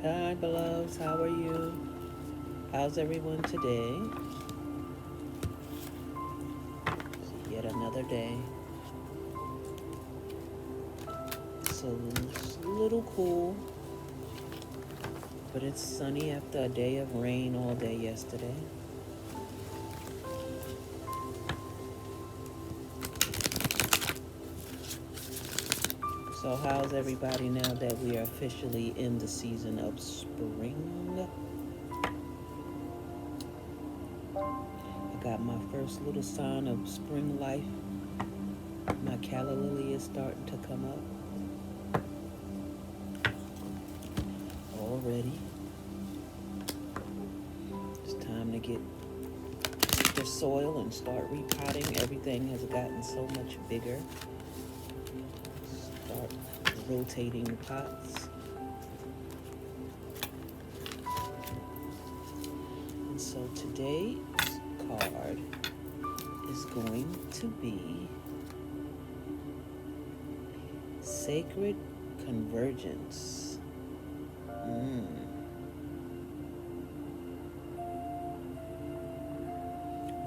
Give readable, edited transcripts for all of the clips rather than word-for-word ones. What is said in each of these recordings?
Hi, beloveds. How are you? How's everyone today? It's yet another day. So it's a little cool, but it's sunny after a day of rain all day yesterday. So how's everybody now that we are officially in the season of spring? I got my first little sign of spring life. My calla lily is starting to come up already. It's time to get the soil and start repotting. Everything has gotten so much bigger. Start rotating the pots. And so today's card is going to be Sacred Convergence.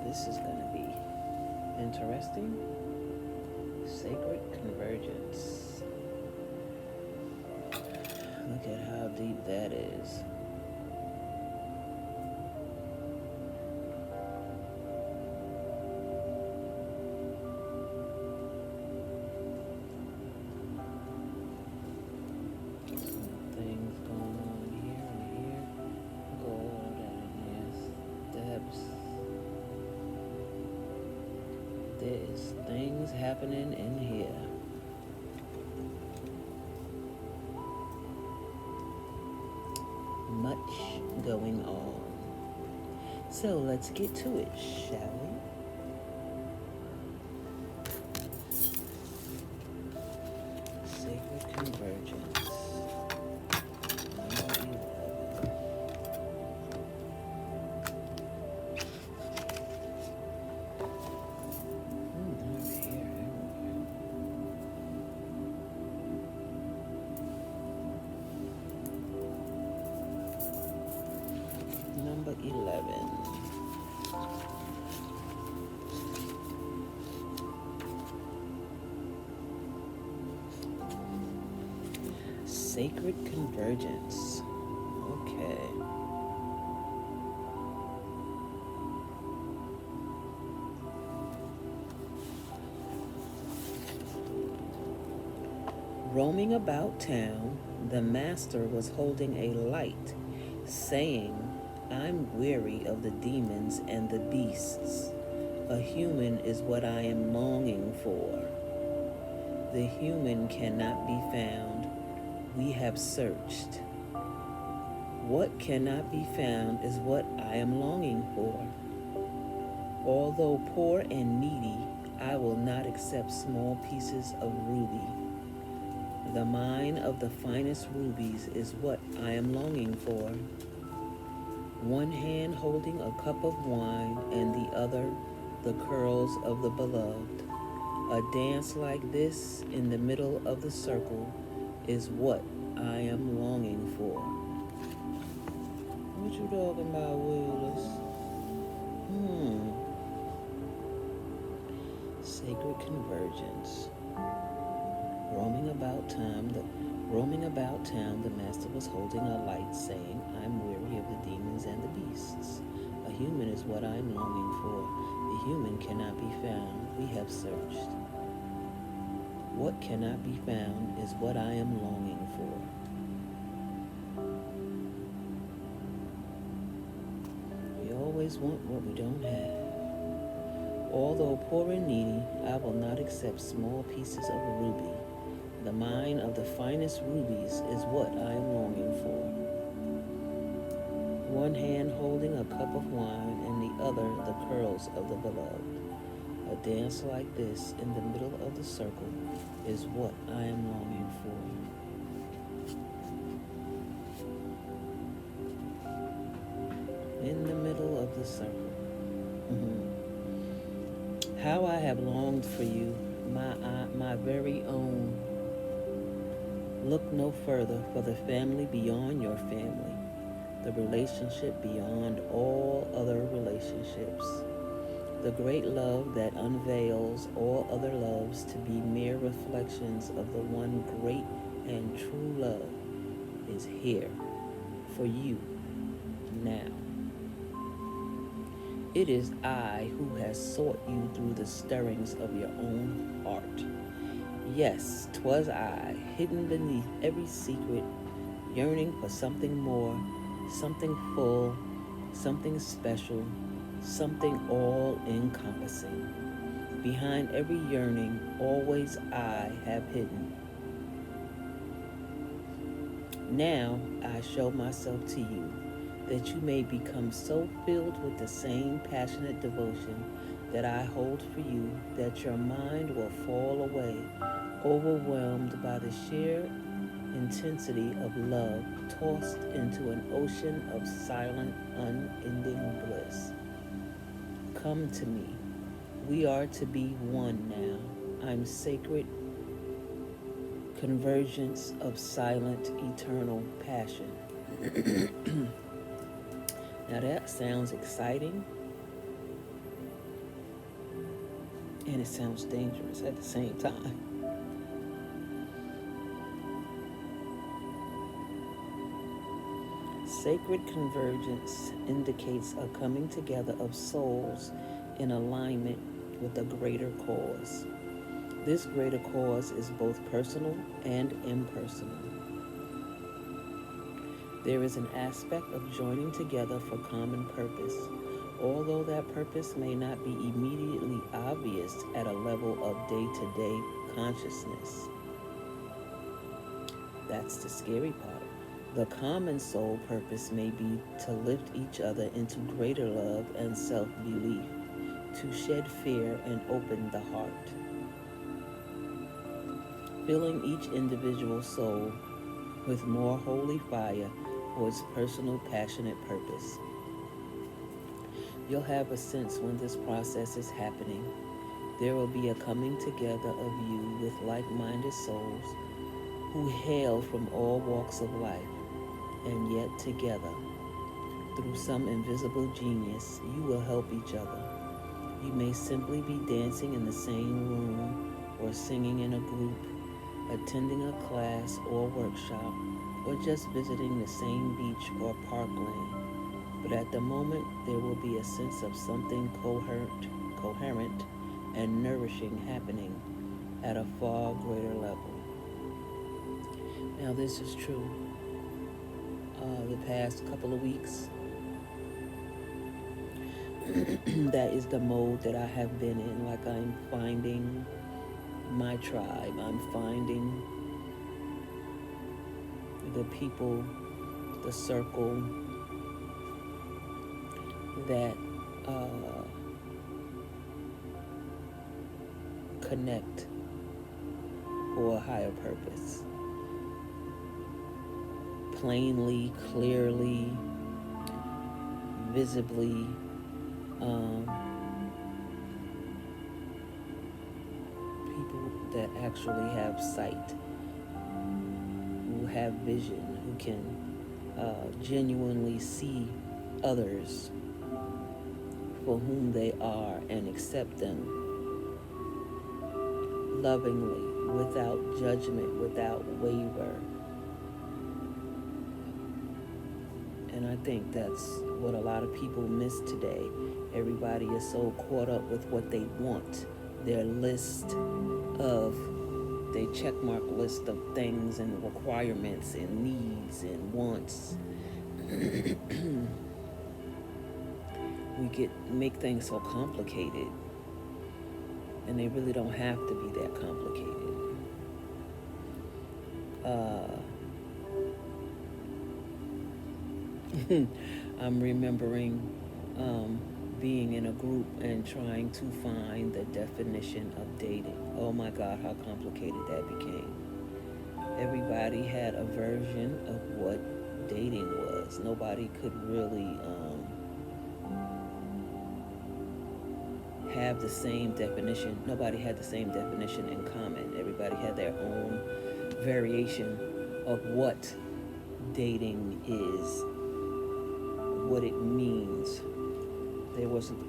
This is going to be interesting. Sacred Convergence. Look at how deep that is. Some things going on here and here. Gold and yes, steps. There's things happening in here. Much going on. So let's get to it, shall we? Sacred Convergence. Number 11. Number 11. Sacred Convergence. Okay. Roaming about town, the master was holding a light, saying, I'm weary of the demons and the beasts. A human is what I am longing for. The human cannot be found. We have searched. What cannot be found is what I am longing for. Although poor and needy, I will not accept small pieces of ruby. The mine of the finest rubies is what I am longing for. One hand holding a cup of wine and the other the curls of the beloved. A dance like this in the middle of the circle is what I am longing for. What you talking about, Willis? Sacred Convergence. Roaming about town, the master was holding a light, saying, I'm weary of the demons and the beasts. A human is what I am longing for. The human cannot be found. We have searched. What cannot be found is what I am longing for. We always want what we don't have. Although poor and needy, I will not accept small pieces of ruby. The mine of the finest rubies is what I am longing for. One hand holding a cup of wine and the other the curls of the beloved. A dance like this in the middle of the circle is what I am longing for. In the middle of the circle. How I have longed for you, my very own. Look no further for the family beyond your family, the relationship beyond all other relationships. The great love that unveils all other loves to be mere reflections of the one great and true love is here for you now. It is I who has sought you through the stirrings of your own heart. Yes, 'twas I, hidden beneath every secret, yearning for something more, something full, something special, something all encompassing. Behind every yearning, always I have hidden. Now I show myself to you, that you may become so filled with the same passionate devotion that I hold for you that your mind will fall away, overwhelmed by the sheer intensity of love, tossed into an ocean of silent, unending bliss. Come to me. We are to be one now. I'm sacred convergence of silent, eternal passion. Now that sounds exciting and it sounds dangerous at the same time. Sacred convergence indicates a coming together of souls in alignment with a greater cause. This greater cause is both personal and impersonal. There is an aspect of joining together for common purpose, although that purpose may not be immediately obvious at a level of day-to-day consciousness. That's the scary part. The common soul purpose may be to lift each other into greater love and self-belief, to shed fear and open the heart, filling each individual soul with more holy fire for its personal passionate purpose. You'll have a sense when this process is happening. There will be a coming together of you with like-minded souls who hail from all walks of life, and yet together, through some invisible genius, you will help each other. You may simply be dancing in the same room, or singing in a group, attending a class or workshop, or just visiting the same beach or parkland. But at the moment, there will be a sense of something coherent and nourishing happening at a far greater level. Now, this is true. The past couple of weeks, that is the mode that I have been in. Like, I'm finding my tribe. I'm finding the people, the circle that connect for a higher purpose. Plainly, clearly, visibly, people that actually have sight, who have vision, who can genuinely see others for whom they are and accept them lovingly, without judgment, without waver. And I think that's what a lot of people miss today. Everybody is so caught up with what they want, their list of, they checkmark list of things and requirements and needs and wants. We make things so complicated, and they really don't have to be that complicated. I'm remembering being in a group and trying to find the definition of dating. Oh my God, how complicated that became. Everybody had a version of what dating was. Nobody could really have the same definition. Nobody had the same definition in common. Everybody had their own variation of what dating is, what it means.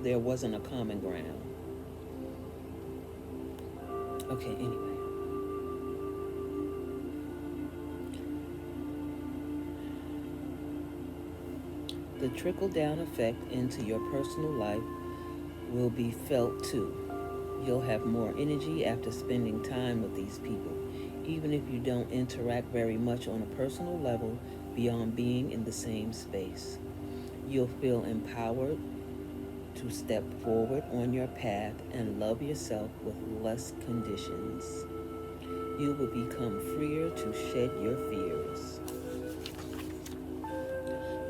There wasn't a common ground. Okay, anyway. The trickle down effect into your personal life will be felt too. You'll have more energy after spending time with these people, even if you don't interact very much on a personal level beyond being in the same space. You'll feel empowered to step forward on your path and love yourself with less conditions. You will become freer to shed your fears.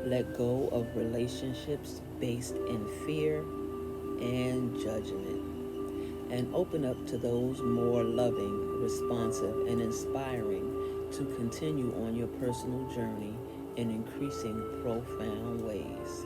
Let go of relationships based in fear and judgment, and open up to those more loving, responsive, and inspiring to continue on your personal journey in increasing profound ways.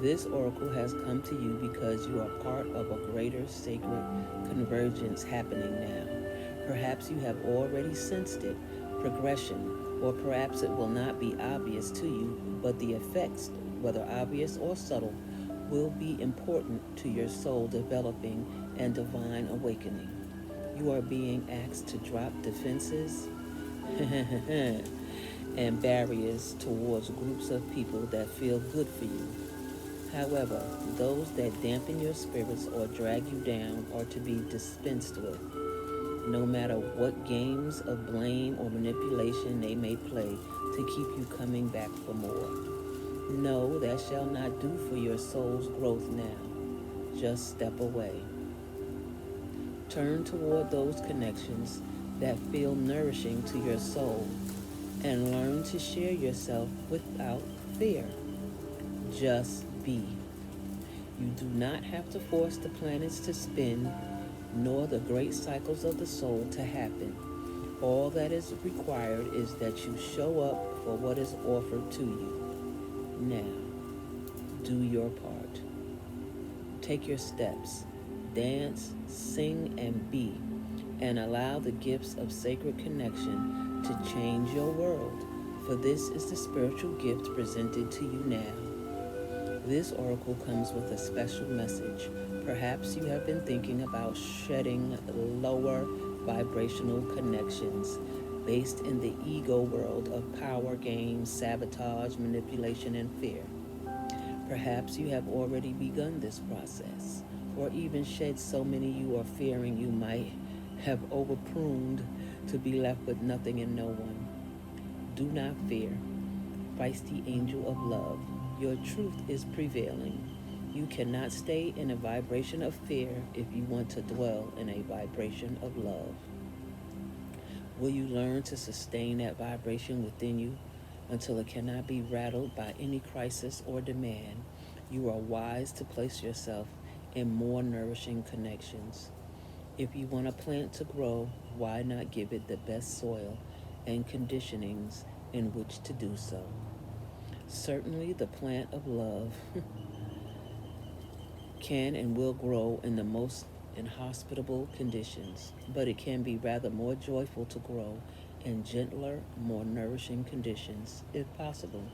This oracle has come to you because you are part of a greater sacred convergence happening now. Perhaps you have already sensed it, progression, or perhaps it will not be obvious to you, but the effects, whether obvious or subtle, will be important to your soul developing and divine awakening. You are being asked to drop defenses and barriers towards groups of people that feel good for you. However, those that dampen your spirits or drag you down are to be dispensed with, no matter what games of blame or manipulation they may play to keep you coming back for more. No, that shall not do for your soul's growth now. Just step away. Turn toward those connections that feel nourishing to your soul and learn to share yourself without fear. Just be. You do not have to force the planets to spin, nor the great cycles of the soul to happen. All that is required is that you show up for what is offered to you. Now, do your part. Take your steps, dance, sing, and be, and allow the gifts of sacred connection to change your world, for this is the spiritual gift presented to you now. This oracle comes with a special message. Perhaps you have been thinking about shedding lower vibrational connections based in the ego world of power games, sabotage, manipulation, and fear. Perhaps you have already begun this process, or even shed so many you are fearing you might have overpruned to be left with nothing and no one. Do not fear. Feisty angel of love, your truth is prevailing. You cannot stay in a vibration of fear if you want to dwell in a vibration of love. Will you learn to sustain that vibration within you until it cannot be rattled by any crisis or demand? You are wise to place yourself in more nourishing connections. If you want a plant to grow, why not give it the best soil and conditionings in which to do so? Certainly the plant of love can and will grow in the most inhospitable conditions, but it can be rather more joyful to grow in gentler, more nourishing conditions, if possible.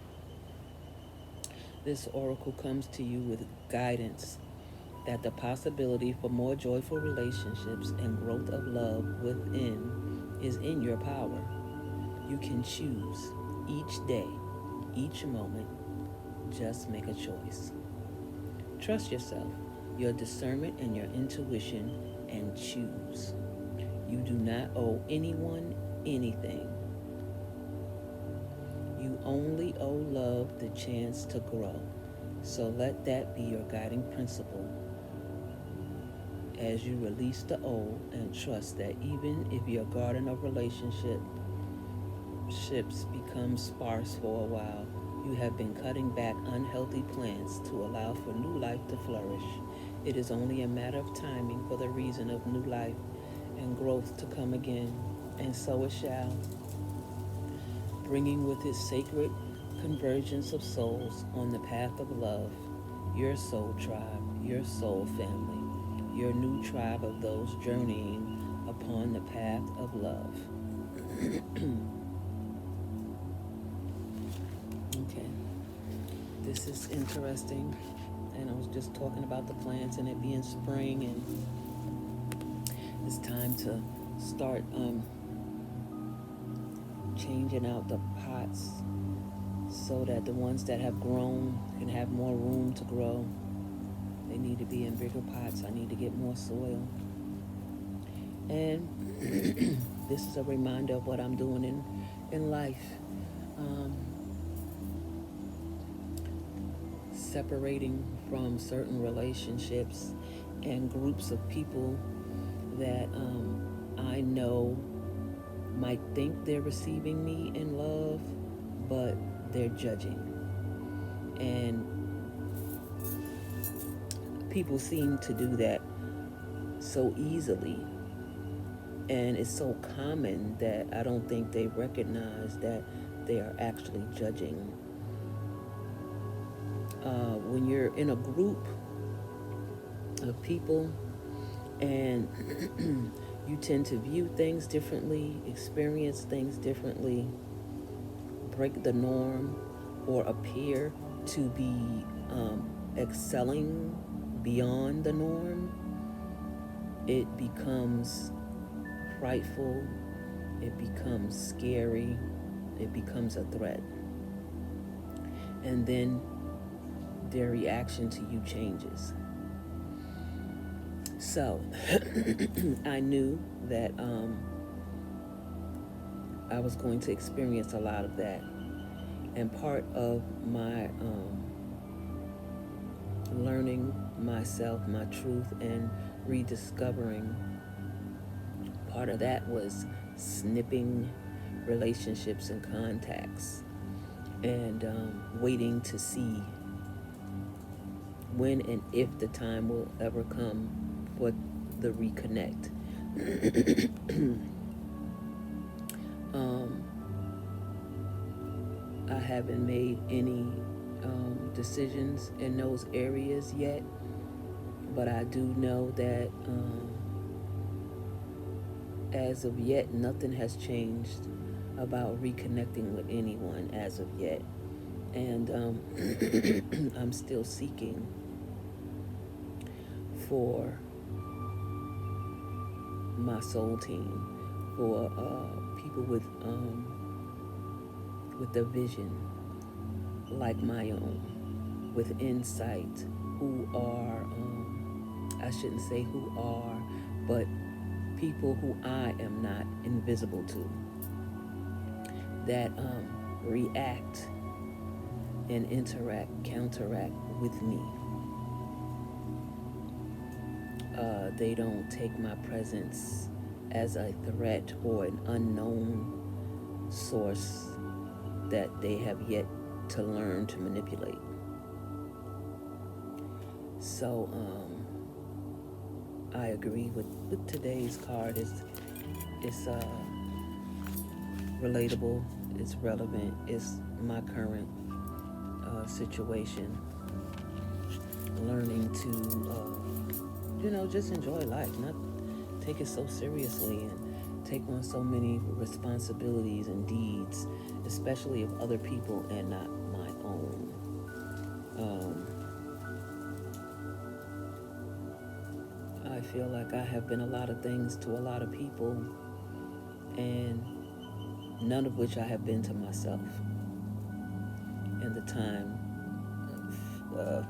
This oracle comes to you with guidance that the possibility for more joyful relationships and growth of love within is in your power. You can choose each day, each moment. Just make a choice. Trust yourself, your discernment, and your intuition, and choose. You do not owe anyone anything. You only owe love the chance to grow. So let that be your guiding principle as you release the old and trust that even if your garden of relationships becomes sparse for a while, you have been cutting back unhealthy plants to allow for new life to flourish. It is only a matter of timing for the reason of new life and growth to come again, and so it shall, bringing with it sacred convergence of souls on the path of love, your soul tribe, your soul family. your new tribe of those journeying upon the path of love. Okay, this is interesting. And I was just talking about the plants and it being spring, and it's time to start changing out the pots so that the ones that have grown can have more room to grow. They need to be in bigger pots. I need to get more soil. And this is a reminder of what I'm doing in life. Separating from certain relationships and groups of people that I know might think they're receiving me in love, but they're judging. And people seem to do that so easily, and it's so common that I don't think they recognize that they are actually judging. When you're in a group of people and you tend to view things differently, experience things differently, break the norm, or appear to be excelling beyond the norm, it becomes frightful, it becomes scary, it becomes a threat. And then their reaction to you changes. So I knew that I was going to experience a lot of that. And part of my learning myself, my truth, and rediscovering, part of that was snipping relationships and contacts and waiting to see when and if the time will ever come for the reconnect. I haven't made any decisions in those areas yet, but I do know that as of yet, nothing has changed about reconnecting with anyone as of yet. And I'm still seeking for my soul team, for people with a vision like my own, with insight, who are, I shouldn't say who are, but people who I am not invisible to, that react and counteract with me. They don't take my presence as a threat or an unknown source that they have yet to learn to manipulate. So I agree with today's card. It's relatable, it's relevant, it's my current situation. Learning to just enjoy life, not take it so seriously and take on so many responsibilities and deeds, especially of other people and not my own. I feel like I have been a lot of things to a lot of people, and none of which I have been to myself. And the time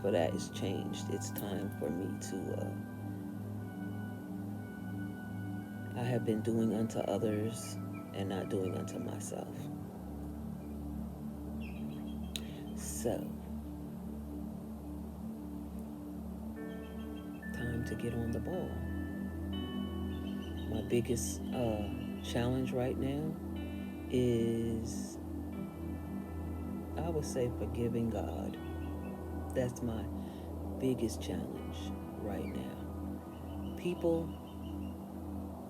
for that is changed. It's time for me to I have been doing unto others and not doing unto myself. So, time to get on the ball. My biggest challenge right now is, I would say, forgiving God. That's my biggest challenge right now. People,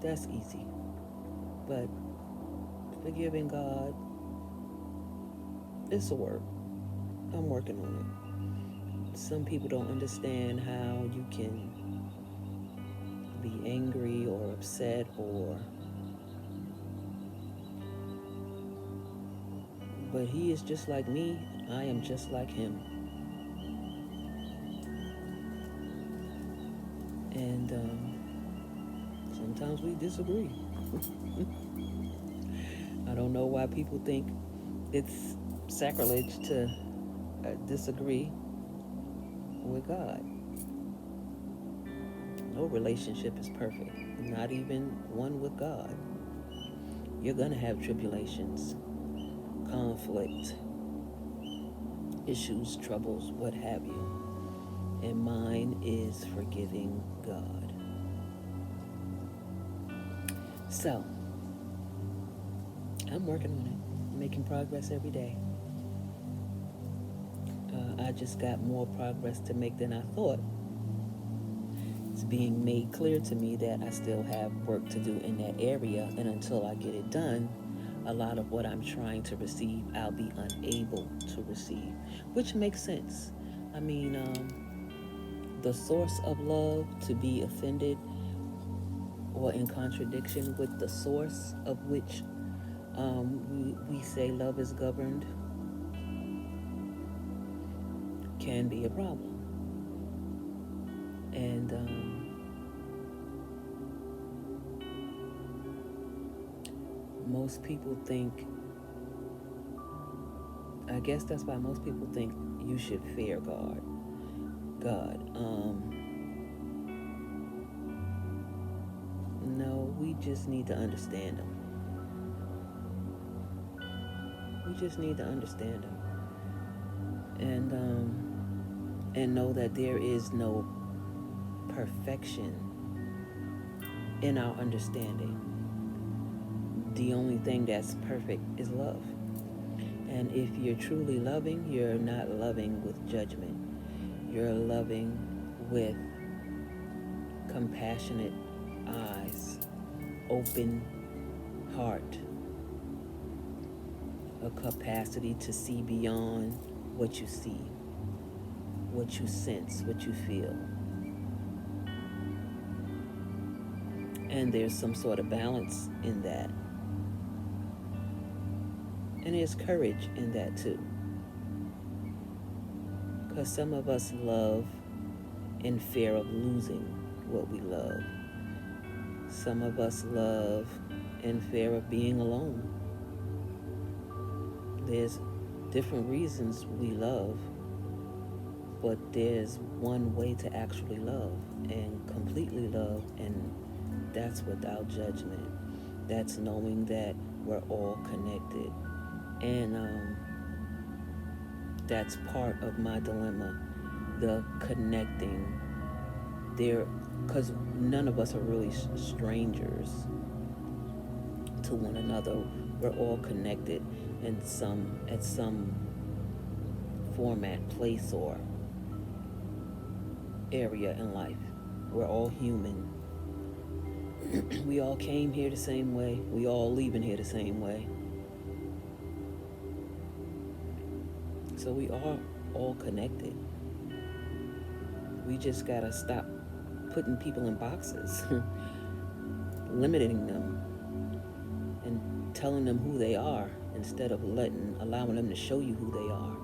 that's easy. But forgiving God, it's a work. I'm working on it. Some people don't understand how you can be angry or upset but he is just like me. I am just like him. And sometimes we disagree. I don't know why people think it's sacrilege to disagree with God. No relationship is perfect, not even one with God. You're going to have tribulations, conflict, issues, troubles, what have you. And mine is forgiving God. So, I'm working on it, making progress every day. I just got more progress to make than I thought. It's being made clear to me that I still have work to do in that area, and until I get it done, a lot of what I'm trying to receive, I'll be unable to receive, which makes sense. I mean, the source of love, to be offended or in contradiction with the source of which we say love is governed, can be a problem. And most people think, I guess that's why most people think you should fear God. No, we just need to understand Him. We just need to understand Him, and know that there is no perfection in our understanding. The only thing that's perfect is love. And if you're truly loving, you're not loving with judgment. You're loving with compassionate eyes, open heart, a capacity to see beyond what you see, what you sense, what you feel. And there's some sort of balance in that. And there's courage in that too. Because some of us love in fear of losing what we love. Some of us love in fear of being alone. There's different reasons we love, but there's one way to actually love and completely love, and that's without judgment. That's knowing that we're all connected. And that's part of my dilemma, the connecting there, because none of us are really strangers to one another. We're all connected at some format, place, or area in life. We're all human. We all came here the same way. We all leaving here the same way. So we are all connected. We just gotta stop putting people in boxes, limiting them, and telling them who they are instead of allowing them to show you who they are,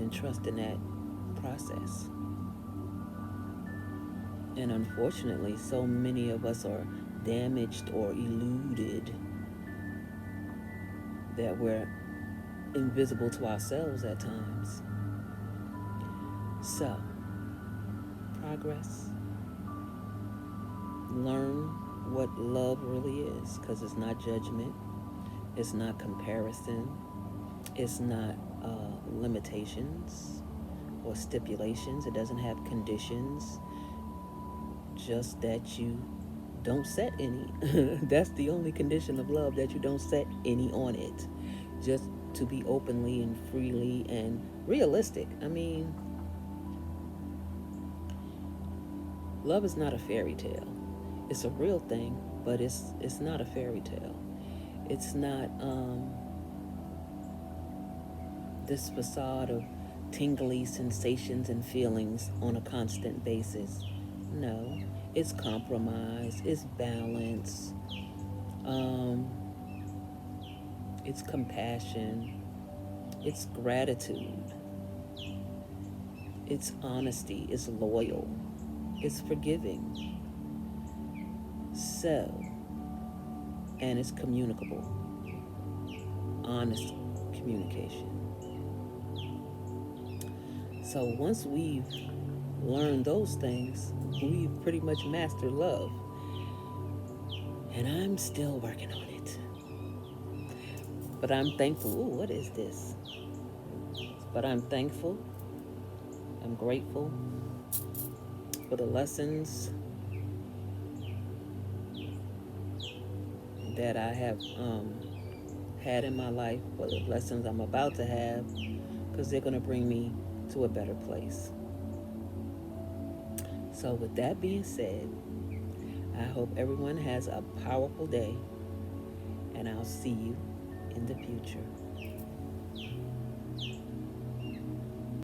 and trust in that process. And unfortunately, so many of us are damaged or eluded that we're invisible to ourselves at times. So, progress. Learn what love really is, because it's not judgment, it's not comparison, it's not limitations or stipulations. It doesn't have conditions, just that you don't set any. That's the only condition of love, that you don't set any on it. Just to be openly and freely and realistic. I mean, love is not a fairy tale. It's a real thing, but it's not a fairy tale. It's not this facade of tingly sensations and feelings on a constant basis. No, it's compromise, it's balance, um, it's compassion, it's gratitude, it's honesty, it's loyal, it's forgiving. So, and it's communicable, honest communication. So once we've learned those things, we've pretty much mastered love. And I'm still working on it. But I'm thankful. Ooh, what is this? But I'm thankful. I'm grateful for the lessons that I have had in my life, for the lessons I'm about to have, because they're going to bring me to a better place. So, with that being said, I hope everyone has a powerful day, and I'll see you in the future.